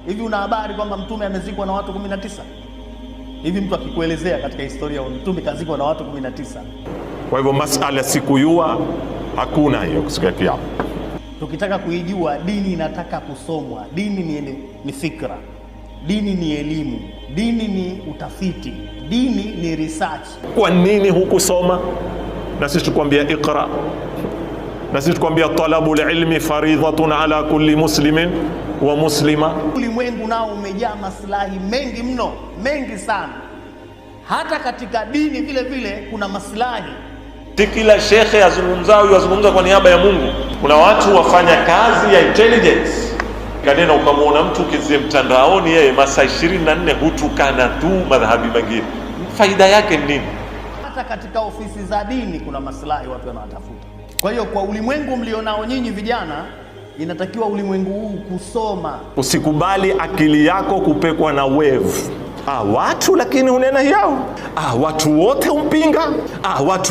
Hivi una habari kwamba mtume amezikwa na watu 19? Hivi mtu akikuelezea katika historia mtume kazikwa na watu 19? Kwa hivyo masala sikuyua, hakuna hiyo siku ya Kiyama. Tukitaka kuijua dini, inataka kusomwa. Dini ni fikra, dini ni elimu, dini ni utafiti, dini ni research. Kwa nini hukusoma? Na sisi tukwambia iqra, na sisi tukwambia talabul ilmi faridhatun ala kulli muslimin wa muslima. Ulimwengu nao umejaa maslahi mengi mno, mengi sana. Hata katika dini vile vile kuna maslahi. Si kila shekhe azungumza kwa niaba ya Mungu. Kuna watu wafanya kazi ya intelligence, kanena ukamwona mtu kizie mtandaoni yeye masaa 24 hutukana tu madhhabi mengine. Faida yake ni nini? Hata katika ofisi za dini kuna maslahi watu wanatafuta. Kwa hiyo kwa ulimwengu mlionao nyinyi vijana, inatakiwa ulimwengu huu kusoma. Usikubali akili yako kupekwa na wave. Watu lakini unena yao. Watu wote umpinga. Watu